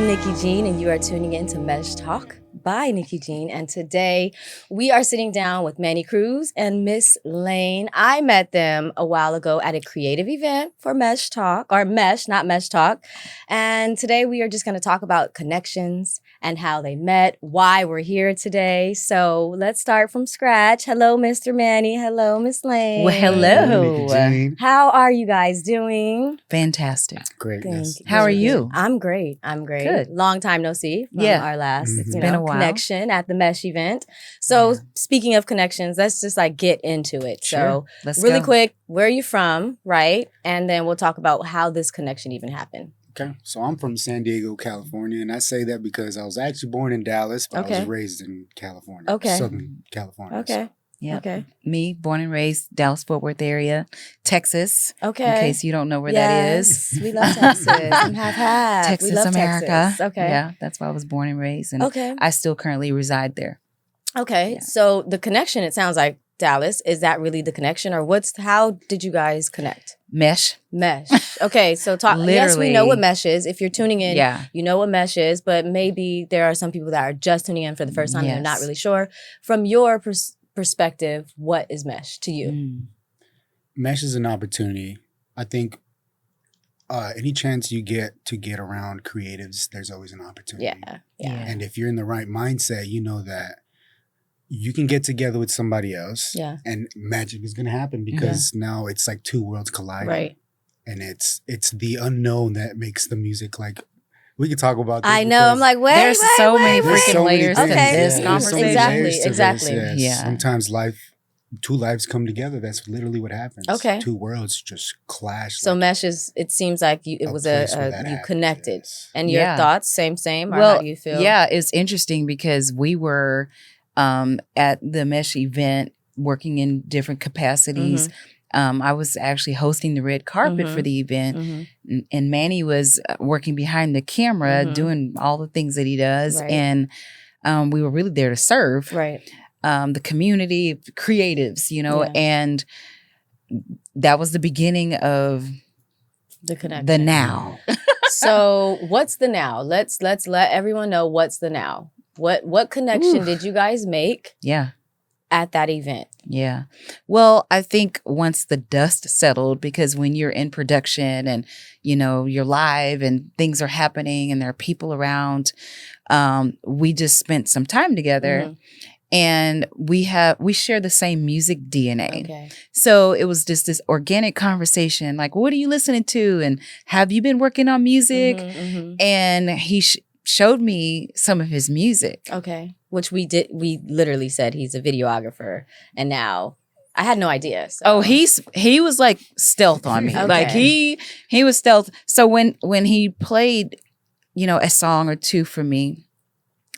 NickiiJean, and you are tuning in to Mesh Talk by NickiiJean. And today we are sitting down with Manny, Cruz, and Miss Lane. I met them a while ago at a creative event for Mesh Talk, or Mesh, not Mesh Talk. And today we are just going to talk about connections and how they met, why we're here today. So let's start from scratch. Hello, Mr. Manny. Hello, Miss Lane. Well, hello. How are you guys doing? Fantastic. Great. Yes. How are you? I'm great. I'm great. Good. Long time no see from our last It's been a while. connection at the Mesh event. So speaking of connections, let's just like get into it. Sure. So Let's really go. quick, where are you from, right? And then we'll talk about how this connection even happened. Okay. So I'm from San Diego, California, and I say that because I was actually born in Dallas, but I was raised in California. Okay. Southern California. Okay. Yeah. Okay. Me, born and raised Dallas-Fort Worth area, Texas. Okay. In case you don't know where that is. We love Texas. And have. Texas, We love America. Texas. Okay. Yeah, that's where I was born and raised. And Okay. I still currently reside there. Okay. Yeah. So the connection, it sounds like Dallas. Is that really the connection, or how did you guys connect? Mesh. Mesh. Okay, so talk. Yes, we know what Mesh is. If you're tuning in, you know what Mesh is, but maybe there are some people that are just tuning in for the first time and they're not really sure. From your perspective, what is Mesh to you? Mesh is an opportunity. I think any chance you get to get around creatives, there's always an opportunity. Yeah. And if you're in the right mindset, you know that you can get together with somebody else and magic is going to happen because now it's like two worlds colliding. Right. And it's the unknown that makes the music like, we could talk about this. I know. I'm like, there's so many There's freaking so many layers to things. this Yeah, conversation. there's so many layers to Exactly. this, yes. Yeah. Sometimes two lives come together. That's literally what happens. Okay. Two worlds just clash. So like Mesh is, it seems like it was place where that you happens, connected. yes. And your thoughts, same, or how do you feel? Yeah, it's interesting because we were at the Mesh event working in different capacities. I was actually hosting the red carpet for the event, and Manny was working behind the camera doing all the things that he does. Right. And we were really there to serve the community, creatives, and that was the beginning of The connection. the now. So what's the now? Let's let everyone know what's the now. What connection did you guys make at that event? Yeah. Well, I think once the dust settled, because when you're in production and, you're live and things are happening and there are people around, we just spent some time together and we share the same music DNA. Okay. So it was just this organic conversation, like, what are you listening to? And have you been working on music? And he showed me some of his music. Okay. Which we did. We literally said he's a videographer, and now I had no idea. So. Oh, he was like stealth on me. Okay. Like he was stealth. So when he played, a song or two for me,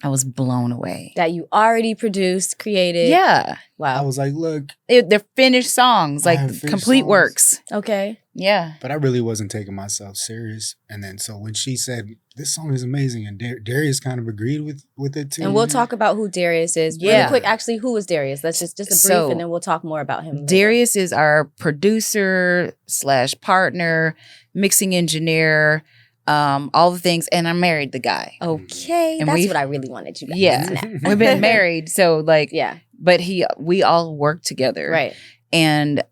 I was blown away. That you already produced, created. Yeah. I Wow. was like, look. They're finished songs, I like have finished complete songs. works. Okay. Yeah. But I really wasn't taking myself serious. And then so when she said, this song is amazing, and Darius kind of agreed with it too. And we'll talk about who Darius is. Really Yeah. quick, actually, who is Darius? Let's just a brief, So, and then we'll talk more about him later. Darius is our producer / partner, mixing engineer, all the things. And I married the guy. Okay. And That's what I really wanted you guys Yeah. to know. We've been married. So Yeah. but we all work together. Right. And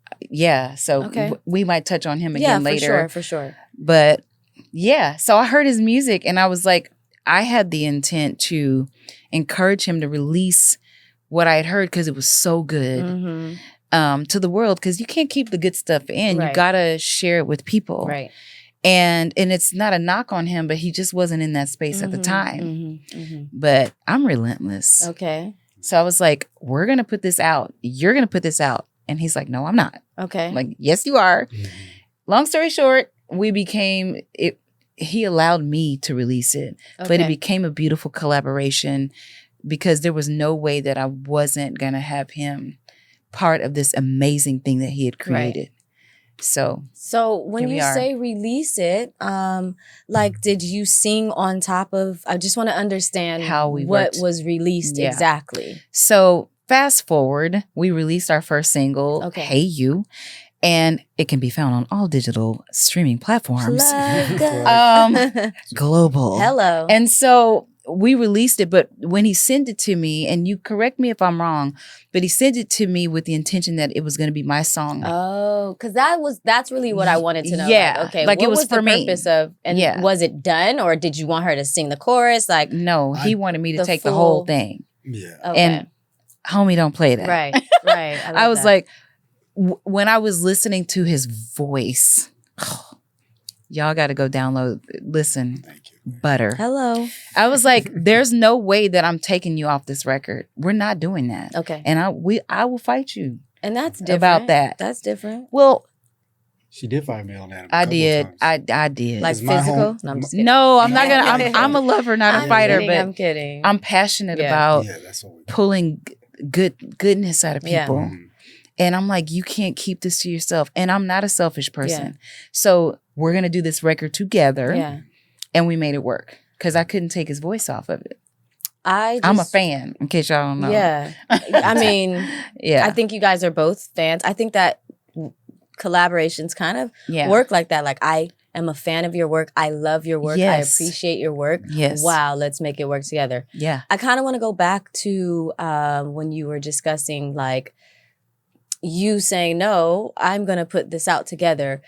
so Okay. we might touch on him again later. For sure. But so I heard his music and I was like, I had the intent to encourage him to release what I had heard because it was so good to the world, because you can't keep the good stuff in. Right. You got to share it with people. Right. And it's not a knock on him, but he just wasn't in that space at the time. But I'm relentless. Okay. So I was like, we're going to put this out. You're going to put this out. And he's like, no, I'm not. Okay. I'm like, yes, you are. Long story short, he allowed me to release it, but it became a beautiful collaboration because there was no way that I wasn't going to have him part of this amazing thing that he had created. Right. So when you say release it, like, did you sing on top of, I just want to understand how what was released exactly. So fast forward, we released our first single, Hey You. And it can be found on all digital streaming platforms. Global. Hello. And so we released it, but when he sent it to me, and you correct me if I'm wrong, but he sent it to me with the intention that it was going to be my song. Oh, because that's really what I wanted to know. Yeah. Like, okay, like what it was for the purpose of, and was it done, or did you want her to sing the chorus? Like, no, he wanted me to take the whole thing. Yeah. Okay. And homie, don't play that. Right. Right. I was like, when I was listening to his voice, y'all got to go download, listen. Thank you. Butter. Hello. I was like, there's no way that I'm taking you off this record. We're not doing that. Okay. And I will fight you. And that's different. About that. That's different. Well, she did fight me on that. I did. Times. I did. Like physical? No, I'm just kidding. No, I'm not gonna. I'm a lover, not a fighter. Kidding, but I'm kidding. I'm passionate about pulling goodness out of people. Yeah. And I'm like, you can't keep this to yourself. And I'm not a selfish person. So we're gonna do this record together. Yeah. And we made it work because I couldn't take his voice off of it. I'm a fan, in case y'all don't know. Yeah. I mean, I think you guys are both fans. I think that collaborations kind of work like that. Like, I am a fan of your work. I love your work. I appreciate your work. Yes. Wow, let's make it work together. Yeah. I kind of want to go back to when you were discussing, like, you saying, no, I'm going to put this out together.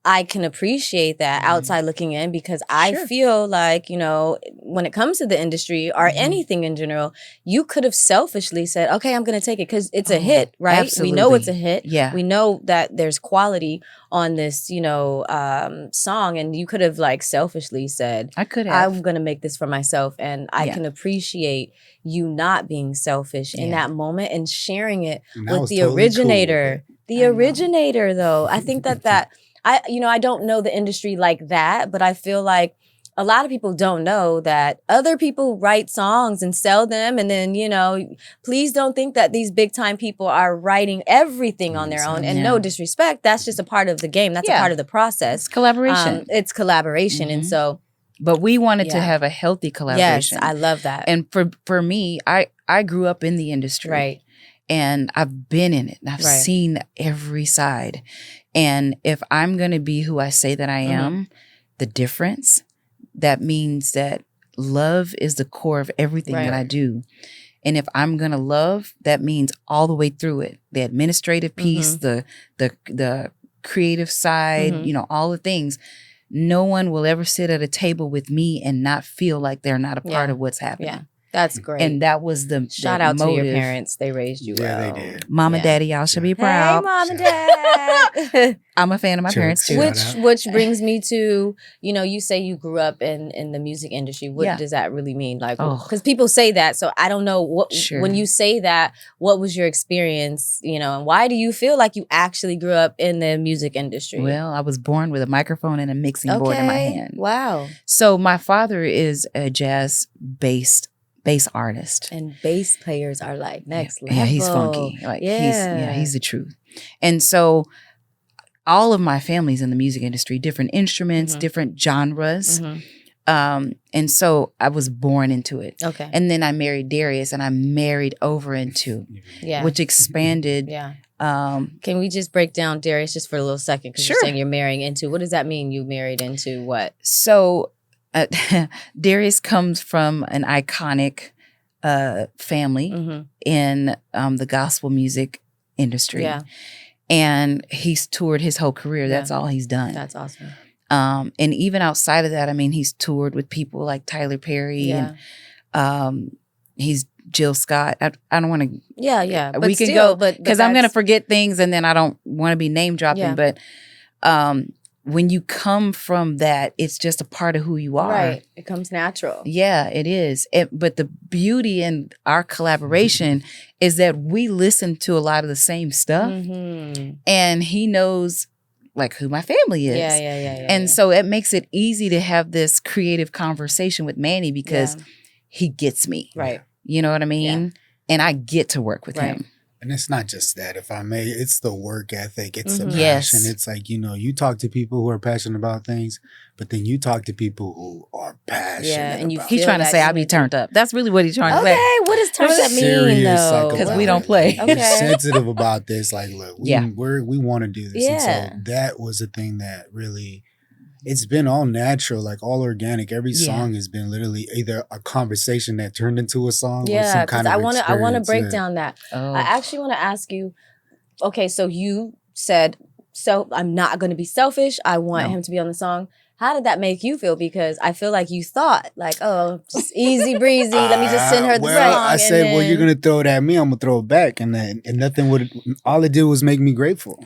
I can appreciate that outside looking in, because I feel like, you know, when it comes to the industry or anything in general, you could have selfishly said, okay, I'm going to take it because it's a hit, right? Absolutely. We know it's a hit. Yeah. We know that there's quality on this, you know, song. And you could have like selfishly said, I could have. I'm going to make this for myself. And I can appreciate you not being selfish in that moment and sharing it with the originator. The originator, though. I think that I don't know the industry like that, but I feel like a lot of people don't know that other people write songs and sell them. And then, you know, please don't think that these big time people are writing everything on their own. And no disrespect, that's just a part of the game. That's a part of the process. It's collaboration. It's collaboration. And so. But we wanted to have a healthy collaboration. Yes, I love that. And for me, I grew up in the industry. Right. And I've been in it. And I've seen every side. And if I'm going to be who I say that I am, the difference, that means that love is the core of everything that I do. And if I'm going to love, that means all the way through it. The administrative piece, the creative side, you know, all the things. No one will ever sit at a table with me and not feel like they're not a part of what's happening. Yeah. That's great. And that was the shout out motive. to your parents. They raised you well. Yeah, they did. Mom and Daddy, y'all should be proud. Hey, Mom and Dad. I'm a fan of my parents too. Which brings me to, you know, you say you grew up in the music industry. What does that really mean? Like, because people say that, so I don't know what when you say that. What was your experience? You know, and why do you feel like you actually grew up in the music industry? Well, I was born with a microphone and a mixing board in my hand. Wow. So my father is a jazz-based bass artist. And bass players are like next level. Yeah, he's funky. Like he's the truth. And so all of my family's in the music industry, different instruments, different genres. And so I was born into it. Okay. And then I married Darius and I married over into, which expanded. Can we just break down Darius just for a little second? Because you're saying you're marrying into. What does that mean? You married into what? So Darius comes from an iconic family in the gospel music industry. Yeah. And he's toured his whole career. That's all he's done. That's awesome. And even outside of that, I mean, he's toured with people like Tyler Perry and he's Jill Scott. I don't want to. Yeah. We can go, because I'm going to forget things and then I don't want to be name dropping. But when you come from that, it's just a part of who you are. Right. It comes natural. Yeah, it is. But the beauty in our collaboration is that we listen to a lot of the same stuff. And he knows like who my family is. Yeah. And so it makes it easy to have this creative conversation with Manny because he gets me. Right. You know what I mean? And I get to work with him. And it's not just that, if I may, it's the work ethic, it's the passion. Yes. It's like, you talk to people who are passionate about things, but then you talk to people who are passionate and you about He's trying to say I be turned up. That's really what he's trying to say. Okay, what does turned up mean serious, though? like, Because we don't play. We're sensitive about this. Like, look, we want to do this. Yeah. And so that was a thing that really, it's been all natural, like all organic. Every song has been literally either a conversation that turned into a song or some kind of experience. I want to break down that. Oh. I actually want to ask you, okay, so you said, so I'm not going to be selfish. I want him to be on the song. How did that make you feel? Because I feel like you thought, like, oh, just easy breezy. Let me just send her the song. I said, well, you're going to throw it at me. I'm going to throw it back. And nothing would, all it did was make me grateful.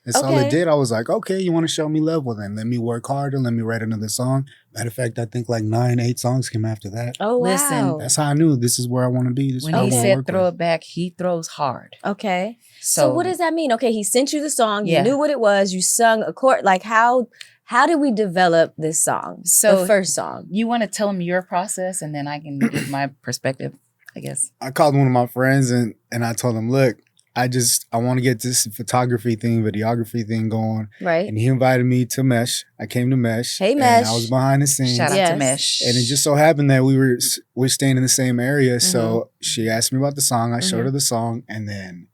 That's all it did. I was like, okay, you want to show me love? Well, then let me work harder. Let me write another song. Matter of fact, I think like 8 songs came after that. Oh, wow. Listen, that's how I knew this is where I want to be. This when he said throw it back, he throws hard. Okay. So what does that mean? Okay, he sent you the song. You knew what it was. You sung a chord. Like how did we develop this song? So the first song. You want to tell him your process and then I can give my perspective, I guess. I called one of my friends and I told him, look, I want to get this videography thing going. Right. And he invited me to Mesh. I came to Mesh. Hey, Mesh. And I was behind the scenes. Shout out to Mesh. And it just so happened that we're staying in the same area. So she asked me about the song. I showed her the song. And then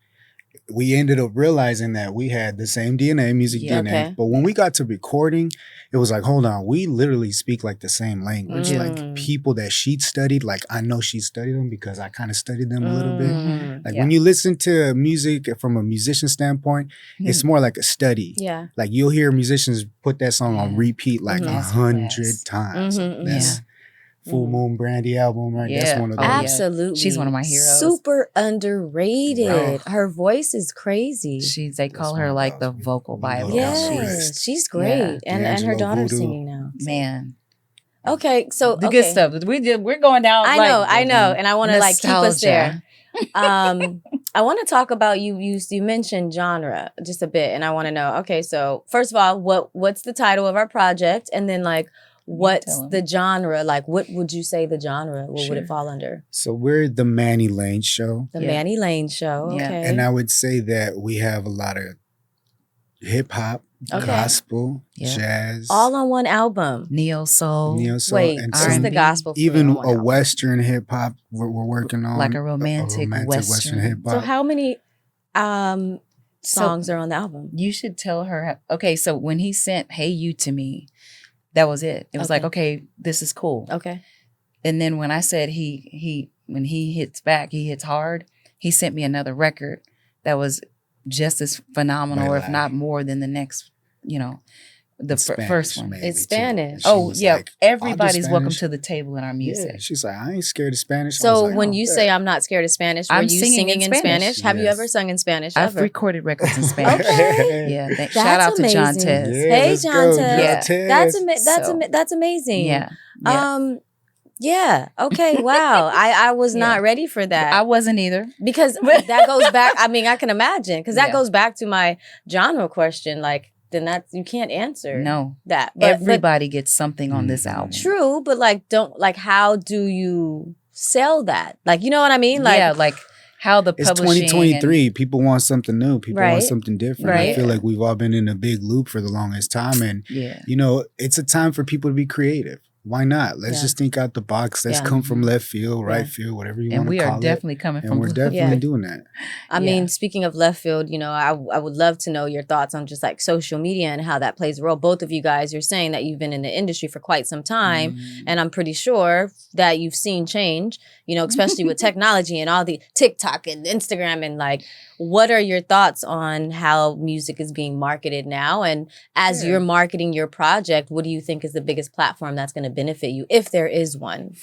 we ended up realizing that we had the same DNA, music DNA. Okay. But when we got to recording, it was like, hold on, we literally speak like the same language. Like people that she studied, like I know she studied them because I kind of studied them a little bit. Like when you listen to music from a musician standpoint, it's more like a study. Yeah. Like you'll hear musicians put that song on repeat like 100 times. That's Full Moon Brandy album, right? That's one of those. Absolutely. She's one of my heroes. Super underrated. Right. Her voice is crazy. They call her like the vocal Bible. Yes, she's great. Yeah. And her daughter's singing now. Man. Okay, so the good stuff. We're going down. I know. And I want to like keep us there. I want to talk about you mentioned genre just a bit, and I want to know, okay, so first of all, what's the title of our project? And then like what's the genre? Like, what would you say the genre? What would it fall under? So we're the Manny Lane Show. The Manny Lane Show. Okay. And I would say that we have a lot of hip hop, gospel, jazz, all on one album. Neo soul. Wait, and just the gospel. Even a Western hip hop we're working on, like a romantic Western hip hop. So how many songs are on the album? You should tell her. Okay, so when he sent "Hey You" to me. That was it. It was like, okay, this is cool. Okay. And then when I said when he hits back, he hits hard, he sent me another record that was just as phenomenal, or if not more than the next, the first one. It's Spanish. Oh, yeah. Like, everybody's welcome to the table in our music. Yeah. She's like, I ain't scared of Spanish. So when you say I'm not scared of Spanish, were you singing in Spanish? Have you ever sung in Spanish? I've recorded records in Spanish. Yeah. Shout out to Montes. Hey, Montes. Yeah. That's amazing. Yeah. Yeah. Okay. Wow. I was not ready for that. I wasn't either. Because that goes back. I mean, I can imagine. Because that goes back to my genre question. Like, then you can't answer that. But, everybody gets something on this album. True, but how do you sell that? Like, you know what I mean? Like, like how the publishing. It's 2023. People want something new. People want something different. Right. I feel like we've all been in a big loop for the longest time, and it's a time for people to be creative. Why not? Let's just think out the box. Let's come from left field, right field, whatever you want to call it. And we are definitely coming from left field. And we're definitely doing that. I mean, speaking of left field, I would love to know your thoughts on just like social media and how that plays a role. Both of you guys, you're saying that you've been in the industry for quite some time. And I'm pretty sure that you've seen change, especially with technology and all the TikTok and Instagram and like, what are your thoughts on how music is being marketed now? And as you're marketing your project, what do you think is the biggest platform that's going to benefit you, if there is one?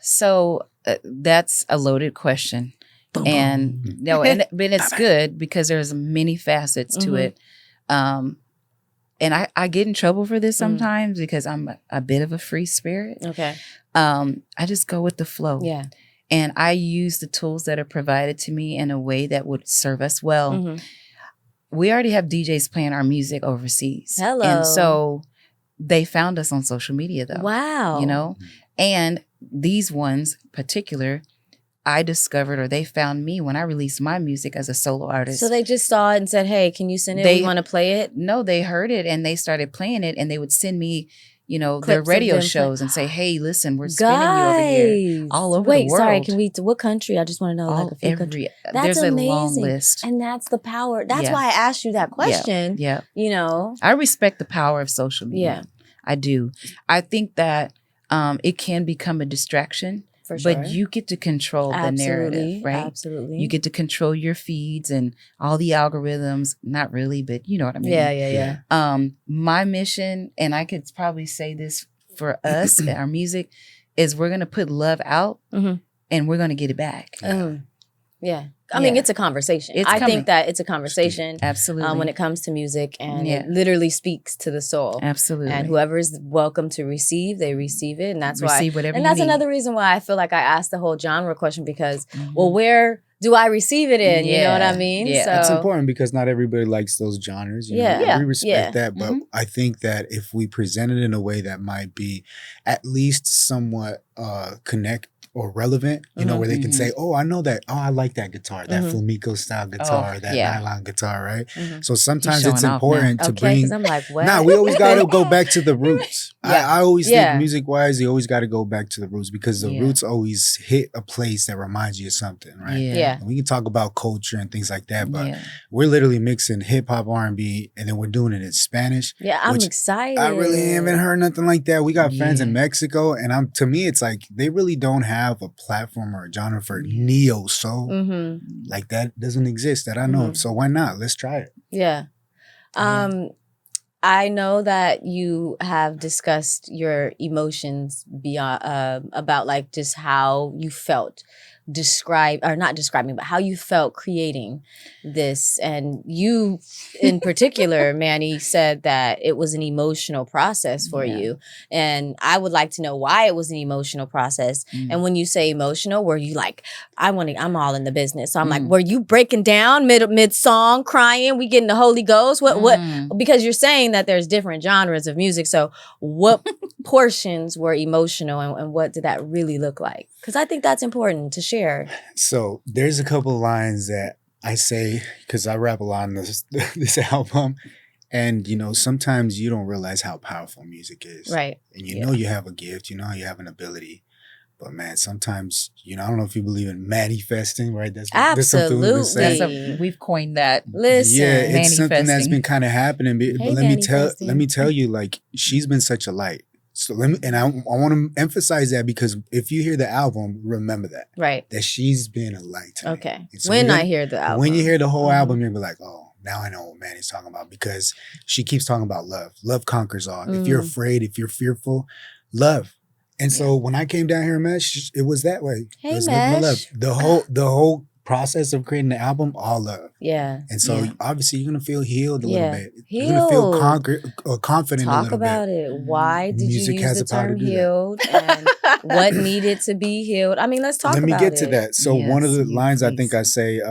So that's a loaded question. And but it's good because there's many facets to it. And I get in trouble for this sometimes because I'm a bit of a free spirit. Okay. I just go with the flow. Yeah. And I use the tools that are provided to me in a way that would serve us well. We already have DJs playing our music overseas. Hello. And so they found us on social media though. Wow. And these ones particular, I discovered, or they found me when I released my music as a solo artist. So they just saw it and said, hey, can you send it? We want to play it? No, they heard it and they started playing it, and they would send me, you know, Clips their of radio them shows and say, hey, listen, we're spinning you over here all over the world. Wait, sorry, can we, what country? I just want to know like a few countries. That's there's amazing. a long list. And that's the power. That's why I asked you that question. Yeah. You know? I respect the power of social media. Yeah. I do. I think that it can become a distraction. For sure. But you get to control the narrative, right? Absolutely. You get to control your feeds and all the algorithms. Not really, but you know what I mean. Yeah. My mission, and I could probably say this for us, our music, is we're going to put love out and we're going to get it back. Yeah. I mean, it's a conversation. I think that it's a conversation. Absolutely. When it comes to music, and it literally speaks to the soul. Absolutely. And whoever is welcome to receive, they receive it. And that's receive whatever and that's you need. Another reason why I feel like I asked the whole genre question, because, well, where do I receive it in? You know what I mean? Yeah. So it's important because not everybody likes those genres. You know? We respect that. But I think that if we present it in a way that might be at least somewhat connect or relevant, you know, where they can say, oh, I know that. Oh, I like that guitar, that flamenco style guitar, that nylon guitar, right? So sometimes it's important to bring. I'm like, what? Nah, we always got to go back to the roots. I always think music-wise, you always got to go back to the roots, because the roots always hit a place that reminds you of something, right? Yeah. And we can talk about culture and things like that, but we're literally mixing hip-hop, R&B, and then we're doing it in Spanish. Yeah, I'm excited. I really haven't heard nothing like that. We got friends in Mexico, and to me, it's like they really don't have a platform or a genre for neo soul. Like that doesn't exist that I know of. So why not? Let's try it. Yeah. I know that you have discussed your emotions beyond about like just how you felt not describing, but how you felt creating this. And you in particular, Manny, said that it was an emotional process for you. And I would like to know why it was an emotional process. And when you say emotional, were you like, I'm all in the business. So I'm like, were you breaking down mid song, crying, we getting the Holy Ghost? What because you're saying that there's different genres of music. So what portions were emotional, and what did that really look like? Because I think that's important to share. So there's a couple of lines that I say, because I rap a lot on this album, and you know, sometimes you don't realize how powerful music is, right? And you know you have a gift, you know you have an ability, but man, sometimes, you know, I don't know if you believe in manifesting, right? Absolutely. We've coined that. Listen, it's something that's been kind of happening. But let me tell you, like, she's been such a light. So I want to emphasize that, because if you hear the album, remember that. Right. That she's been a light to me. Okay. So when I hear the album. When you hear the whole album, you'll be like, oh, now I know what Manny's talking about, because she keeps talking about love. Love conquers all. If you're afraid, if you're fearful, love. And so when I came down here and Mesh, it was that way. Hey, it was Mesh. love. The whole process of creating the album, all love. Yeah. And so obviously you're gonna feel healed a little bit. Healed. You're gonna feel confident a little bit. Talk about it. Why did Music you use has the the power term to do healed? And what needed to be healed? I mean, let's talk about it. Let me get to that. So one of the lines I think I say,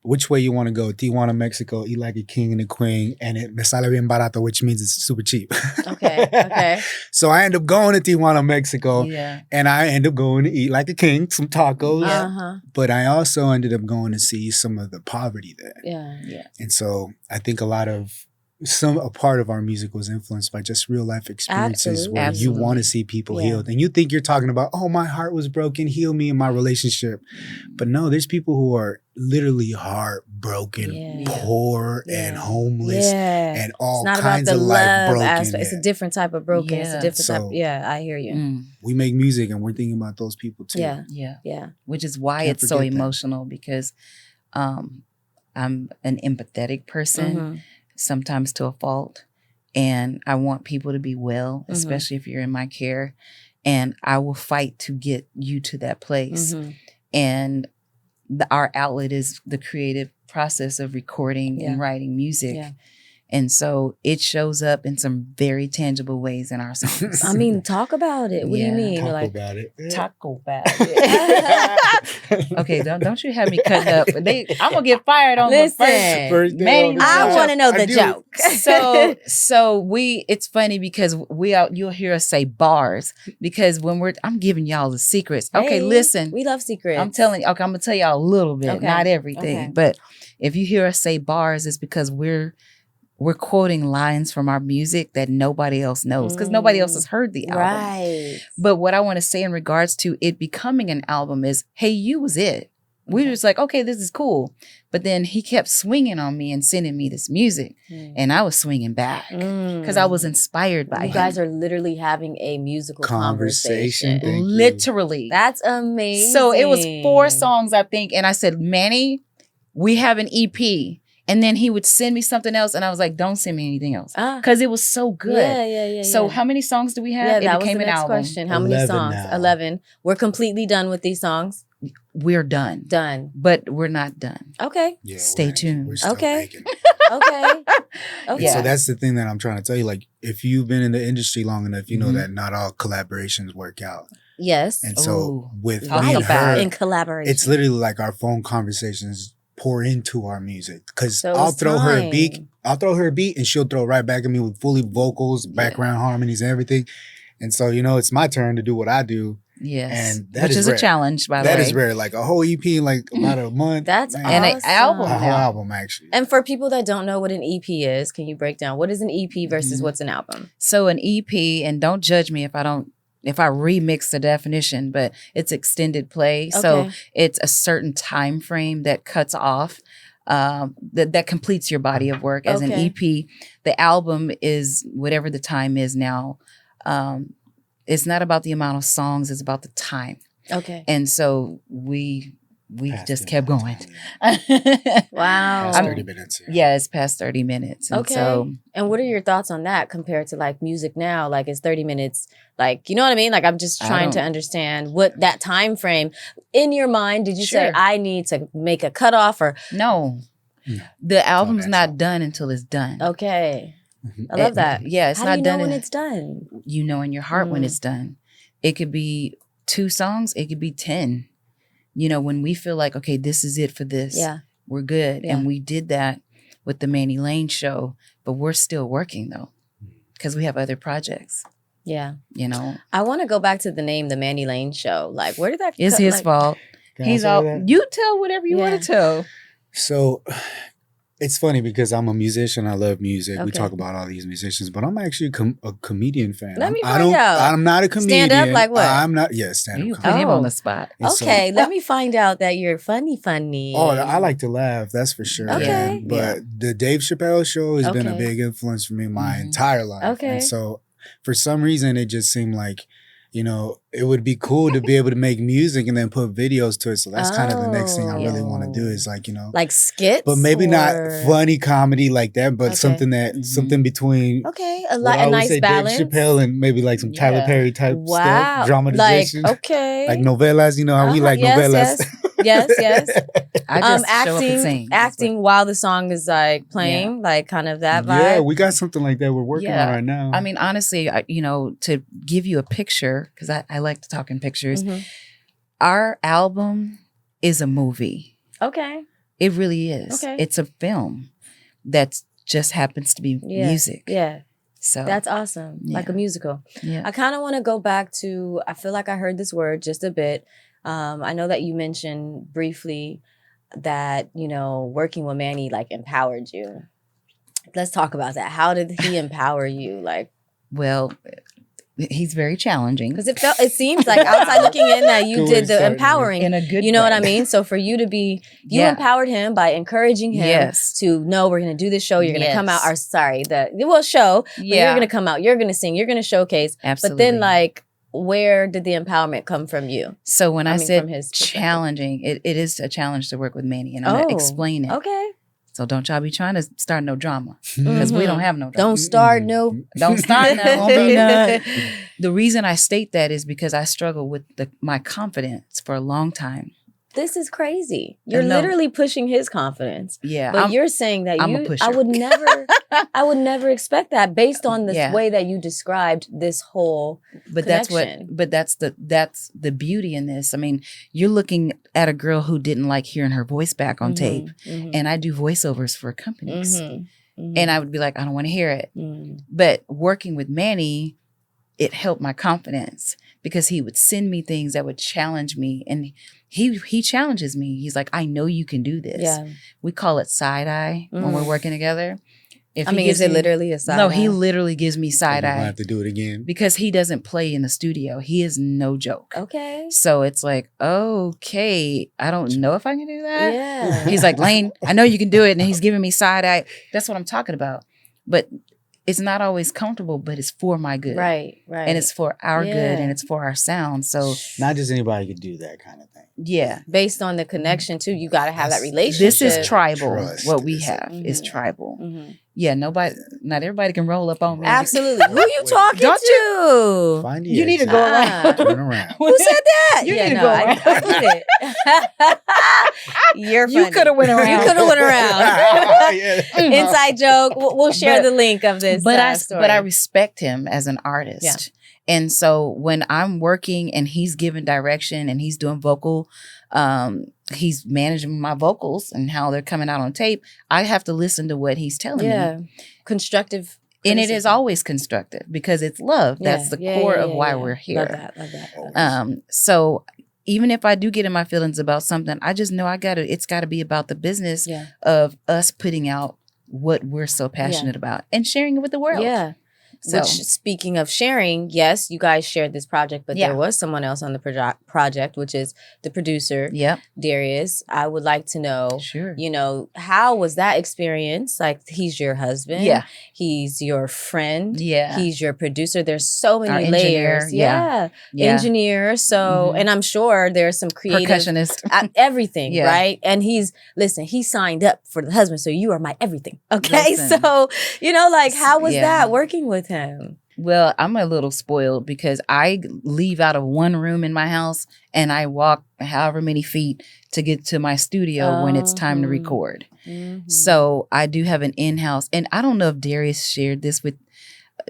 which way you want to go? Tijuana, Mexico, eat like a king and a queen, and it me sale bien barato, which means it's super cheap. Okay. So I end up going to Tijuana, Mexico, and I end up going to eat like a king, some tacos. But I also ended up going to see some of the poverty there. Yeah. And so I think a part of our music was influenced by just real life experiences where you want to see people healed. And you think you're talking about, oh, my heart was broken, heal me in my relationship. But no, there's people who are literally heartbroken, poor and homeless and all kinds of life broken. Aspect. It's a different type of broken. It's a different type. Yeah, I hear you. We make music and we're thinking about those people too. Yeah. Which is why it's so emotional, because I'm an empathetic person. Sometimes to a fault, and I want people to be well, especially if you're in my care, and I will fight to get you to that place. And our outlet is the creative process of recording and writing music. And so it shows up in some very tangible ways in our songs. I mean, talk about it. What do you mean? Talk Like, about it. Talk about it. Okay, don't you have me cutting up. I'm gonna get fired on Listen, the first day Manny, on the I job. want to know the do. joke. It's funny because you'll hear us say bars because when I'm giving y'all the secrets. Okay, Hey, listen. we love secrets. I'm gonna tell y'all a little bit, Okay, not everything. okay. But if you hear us say bars, it's because we're quoting lines from our music that nobody else knows because nobody else has heard the album. Right. But what I want to say in regards to it becoming an album is, hey, you was it. We were just like, okay, this is cool. But then he kept swinging on me and sending me this music. And I was swinging back because I was inspired by him. You guys are literally having a musical Conversation. conversation. Literally. That's amazing. So it was 4 songs, I think. And I said, Manny, we have an EP. And then he would send me something else. And I was like, don't send me anything else. Because it was so good. Yeah. So how many songs do we have? Yeah, that it became was the an next album. question. How many 11 songs? now. 11. We're completely done with these songs? We're done. Done. But we're not done. Okay. Yeah, Stay tuned. We're still Okay. making. Okay. Yeah. So that's the thing that I'm trying to tell you. Like, if you've been in the industry long enough, you know Mhm. that not all collaborations work out. Yes. And so Ooh. with Talk me and about her, it. In collaboration. it's literally like our phone conversations pour into our music. Because So I'll it's throw her a time. beat. I'll throw her a beat and she'll throw right back at me with fully vocals, background harmonies, and everything. And so, it's my turn to do what I do. Yes. And that Which is rare. a challenge, by the way. That is rare. Like a whole EP in like about a month. That's man. And an awesome. album A whole now. album, actually. And for people that don't know what an EP is, can you break down what is an EP versus Mhm. what's an album? So an EP, and don't judge me if I remix the definition, but it's extended play. So Okay. it's a certain time frame that cuts off, that completes your body of work. As an Okay. EP, the album is whatever the time is now. It's not about the amount of songs, it's about the time. Okay. And so we Past just it. kept going. Wow. Past 30 minutes. Yeah, it's past 30 minutes. And Okay. so And what are your thoughts on that compared to like music now? Like it's 30 minutes. Like, you know what I mean? Like I'm just I trying to don't- understand what that time frame in your mind. Did you say Sure. I need to make a cutoff or no, No. the album's that not song. done until it's done. okay? Mhm. I love that. Yeah, it's How not do you know done. when it's done? You know in your heart when Mm. it's done. It could be 2 songs, it could be 10. When we feel like, okay, this is it for this, Yeah. we're good. Yeah. And we did that with the Manny Lane show, but we're still working though, because we have other projects, Yeah. I want to go back to the name, the Manny Lane Show. Like, where did that? It's his fault. Can I He's say all, that? you tell whatever you Yeah. want to tell. So it's funny because I'm a musician. I love music. We Okay. talk about all these musicians, but I'm actually a comedian fan. Let me I find don't. out. I'm not a comedian. Stand up like what? I'm not. Yeah, stand You up. put him Oh. on the spot. And so- Okay, let me find out that you're funny. Oh, I like to laugh. That's for sure. Okay. But the Dave Chappelle show has been a Okay. big influence for me my Mhm. entire life. Okay. And so for some reason, it just seemed like, it would be cool to be able to make music and then put videos to it. So that's kind of the next thing I really want to do is like skits, but maybe not or- funny comedy like that, but Okay. something that Mhm. something between Okay, what I a always nice say, balance. Dave Chappelle and maybe like some Tyler Yeah. Perry type Wow, stuff, dramatization, Like okay, like novelas. You know how we like yes, novelas. yes. I just show up and acting, sing. acting while the song is like playing, like kind of that vibe. Yeah, we got something like that we're working Yeah. on right now. I mean, honestly, to give you a picture, because I like to talk in pictures, Mhm. our album is a movie. Okay, It really is. Okay. It's a film that just happens to be Yeah. music. yeah, So that's awesome. Like a Yeah. musical. yeah. I kind of want to go back to. I feel like I heard this word just a bit. I know that you mentioned briefly that working with Manny like empowered you. Let's talk about that. How did he empower you? Like, Well, he's very challenging because it seems like outside looking in that you Good way did to the start, empowering. in a good You know what way. I mean? So for you to be, you Yeah. empowered him by encouraging him Yes. to know we're going to do this show. You're going to come out. Yes. Or sorry, show. But Yeah. you're going to come out. You're going to sing. You're going to showcase. Absolutely. But then like, where did the empowerment come from you? So when I from said his perspective. challenging, it is a challenge to work with Manny, and I'm going to explain it. Okay. So don't y'all be trying to start no drama, Mm-hmm. because we Mhm. don't have no drama. Don't start no. Don't start now. Won't be none. The reason I state that is because I struggle with my confidence for a long time. this is crazy. You're No. literally pushing his confidence. Yeah. But you're saying that I'm a you, pusher. I would never expect that based on this Yeah. way that you described this whole But connection. that's the beauty in this. I mean, you're looking at a girl who didn't like hearing her voice back on tape. And I do voiceovers for companies. And I would be like, I don't want to hear it. But working with Manny, it helped my confidence because he would send me things that would challenge me. And he challenges me. He's like, I know you can do this. Yeah. We call it side eye when we're working together. If I he mean, gives is it me- literally a side No, eye? he literally gives me side You're gonna eye have to do it again. because he doesn't play in the studio. He is no joke. Okay. So it's like, okay, I don't know if I can do that. Yeah. He's like, Lane, I know you can do it. And he's giving me side eye. That's what I'm talking about. But it's not always comfortable, but it's for my good. Right. And it's for our Yeah. good and it's for our sound. So Not just anybody could do that kind of thing. yeah. based on the connection too, you got to have that This relationship. This is tribal. Trust What we is have is Mhm. tribal. Mhm. Yeah, not everybody can roll up on me. Absolutely. Who you talking Don't to? Find You need to exit. go Ah. around. Turn around. Who said that? You yeah, need to no, go I around. get it. You're funny. You could have went around. You could have went around. Yeah. Inside joke. We'll share But- the link of this. Story. But I respect him as an artist. Yeah. And so when I'm working and he's giving direction and he's doing vocal, he's managing my vocals and how they're coming out on tape, I have to listen to what he's telling me. Constructive. And it is criticism. always constructive because it's love. That's the core of why we're here. Love that. So even if I do get in my feelings about something, I just know it's gotta be about the business Yeah. of us putting out what we're so passionate about and sharing it with the world. Yeah. So Which, speaking of sharing, yes, you guys shared this project, but Yeah. there was someone else on the project, which is the producer, yep, Darius. I would like to know, sure. how was that experience? Like, he's your husband. Yeah. He's your friend. Yeah. He's your producer. There's so many Our engineer, layers. yeah. Engineer. So, Mhm. and I'm sure there's some creative Percussionist. everything, Yeah. right? And he signed up for the husband, so you are my everything. Okay. Listen. So, how was Yeah. that working with him? Well, I'm a little spoiled because I leave out of one room in my house and I walk however many feet to get to my studio when it's time to Mhm. record. Mhm. So I do have an in-house, and I don't know if Darius shared this with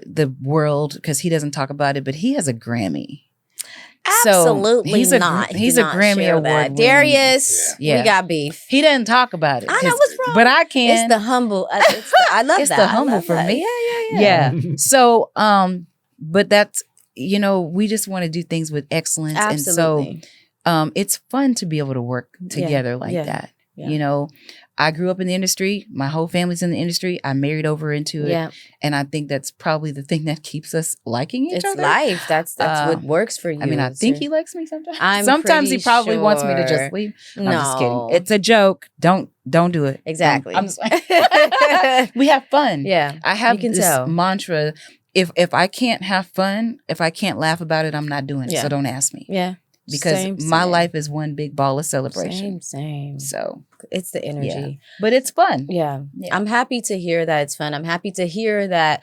the world because he doesn't talk about it, but he has a Grammy. Absolutely he's a not. he's Did a not Grammy share award that. winning- Darius, Yeah. we got beef. He doesn't talk about it. I know 'cause- what's wrong. but I can. It's the humble. I love It's that. the I humble love for that. me. Yeah. Yeah. So, but that's, we just want to do things with excellence. Absolutely. And so, it's fun to be able to work together like yeah, that. yeah. I grew up in the industry. My whole family's in the industry. I married over into it. Yeah. And I think that's probably the thing that keeps us liking each It's other. life. That's what works for you. I mean, I think It's he likes me sometimes. I'm sometimes he pretty probably wants me to sure. just leave. No. I'm just kidding. It's a joke. Don't do it. Exactly. I'm just we have fun. Yeah. I have You can this tell. mantra. If I can't have fun, if I can't laugh about it, I'm not doing it. Yeah. So don't ask me. Yeah. Because Same, my same. life is one big ball of celebration. Same. So It's the energy. but it's fun. Yeah. Yeah. I'm happy to hear that it's fun. I'm happy to hear that,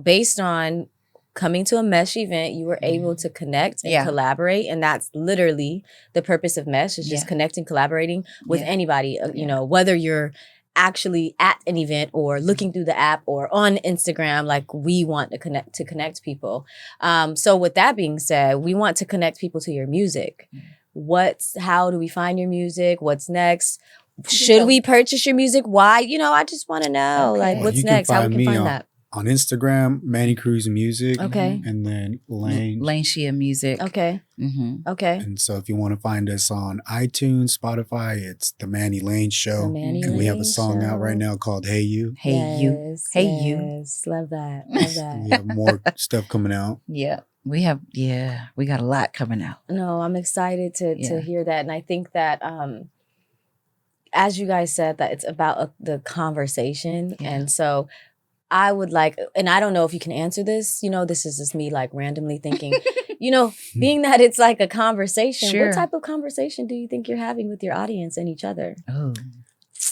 based on coming to a Mesh event, you were able to connect and Yeah. collaborate. And that's literally the purpose of Mesh, is just Yeah. connecting, collaborating with Yeah. anybody, whether you're actually at an event or looking through the app or on Instagram. Like, we want to connect people. So with that being said, we want to connect people to your music. How do we find your music? What's next? Should we purchase your music? Why? I just want to know, Okay. like, Well, what's you can next? How find we can me find that? On Instagram, Manny Cruz Music. Okay. And then Lane. Lane Shea Music. Okay. Mm-hmm. Okay. And so if you want to find us on iTunes, Spotify, it's The Manny Lane Show. The Manny and we have Lane a song out right Show. now called Hey You. Hey you. Yes, Hey you. yes. Love that. Love that. We have more stuff coming out. Yeah. We got a lot coming out. No, I'm excited to Yeah. hear that. And I think that as you guys said, that it's about the conversation. Yeah. And so I would like, and I don't know if you can answer this, this is just me like randomly thinking, being that it's like a conversation, Sure. what type of conversation do you think you're having with your audience and each other? Oh.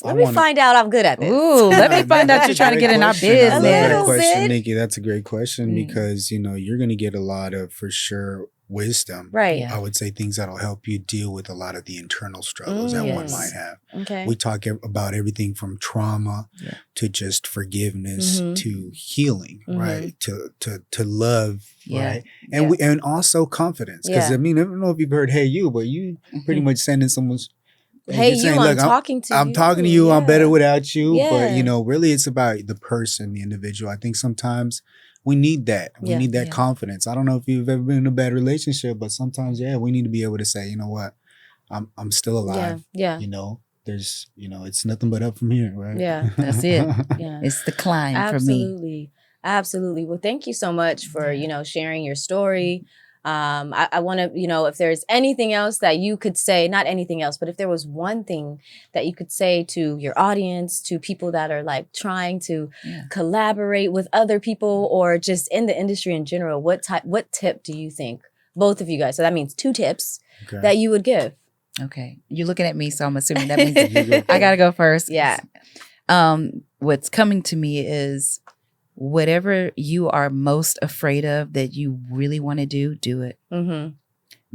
Let me find out I'm good at this. Ooh, let me find out That's you're a trying to great get in our question. That's business. a great little question, bit. Nikki. That's a great question Mm. because, you're going to get a lot of, for sure, wisdom. Right. Yeah. I would say things that'll help you deal with a lot of the internal struggles that one Yes. might have. Okay. We talk about everything from trauma to just forgiveness to healing, right? To love, right? And and also confidence. Because I mean, I don't know if you've heard "Hey You," but you pretty much sending someone's Hey, you're saying, you, I'm look, talking to you. I'm talking to you. I'm better without you. Yeah. But, you know, really it's about the person, the individual. I think sometimes we need that. We need that confidence. I don't know if you've ever been in a bad relationship, but sometimes, we need to be able to say, you know what, I'm still alive. Yeah. You know, there's, you know, it's nothing but up from here, right? Yeah. That's it. Yeah. It's the climb for me. Absolutely. Well, thank you so much for, you know, sharing your story. I want to, you know, if there's anything else that you could say, not anything else, but if there was one thing that you could say to your audience, to people that are like trying to collaborate with other people or just in the industry in general, what tip do you think, both of you guys, so that means 2 tips that you would give? Okay. You're looking at me, so I'm assuming that means I got to go first. Yeah. What's coming to me is whatever you are most afraid of that you really want to do it.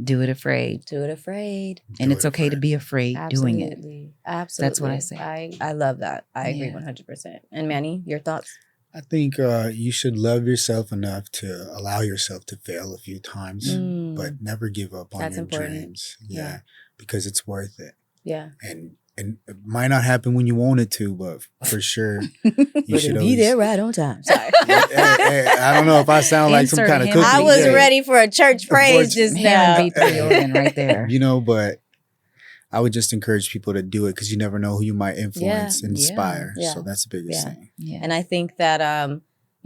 Do it afraid. Do it afraid. And it's okay to be afraid doing it. Absolutely. That's what I say. I love that. I agree 100%. And Manny, your thoughts? I think you should love yourself enough to allow yourself to fail a few times, but never give up on your dreams. Yeah, because it's worth it. Yeah. And it might not happen when you want it to, but for sure you should be there right on time. Sorry. I don't know if I sound like some kind of cookie. I was ready for a church praise just now. Beat the organ right there. You know, but I would just encourage people to do it because you never know who you might influence and inspire. So that's the biggest thing. Yeah. And I think that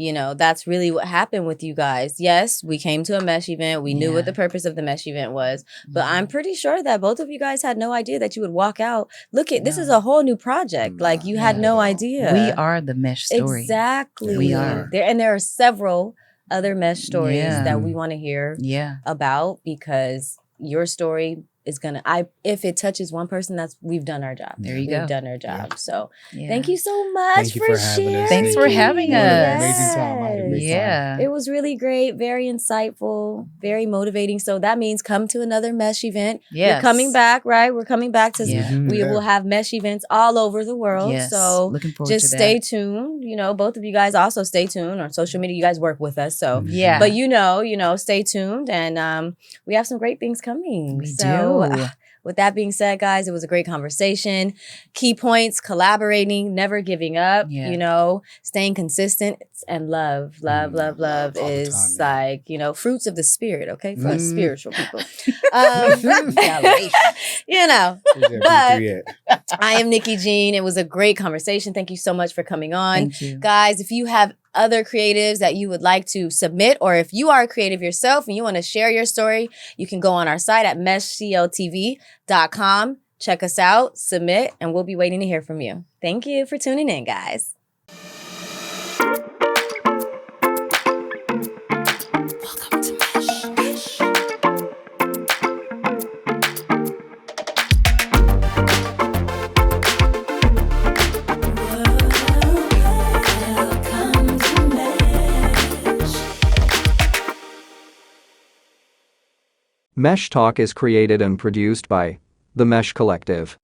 you know, that's really what happened with you guys. Yes, we came to a mesh event. We knew what the purpose of the mesh event was. But I'm pretty sure that both of you guys had no idea that you would walk out. Look, this is a whole new project. Like, you had no idea. We are the mesh story. Exactly. We are. There are several other mesh stories that we want to hear about, because your story is gonna, if it touches one person, we've done our job. There you go. We've done our job. So thank you so much Thank you for sharing. having us. Thanks for having us. Amazing time. I had a great time. It was really great, very insightful, very motivating. So that means come to another mesh event. We're coming back, right? We're coming back to we will have mesh events all over the world. Yes. So looking forward just to that. stay tuned. You know, both of you guys also stay tuned on social media. You guys work with us. So but you know, stay tuned, and we have some great things coming. We do. With that being said, guys, it was a great conversation. Key points: collaborating, never giving up, you know, staying consistent, and love is like, you know, fruits of the spirit, okay? For us spiritual people. You know, but I am NickiiJean. It was a great conversation. Thank you so much for coming on. Thank you. Guys, if you have other creatives that you would like to submit, or if you are a creative yourself and you want to share your story, you can go on our site at meshcltv.com. Check us out, submit, and we'll be waiting to hear from you. Thank you for tuning in, guys. Welcome to Mesh. Mesh Talk is created and produced by The Mesh Collective.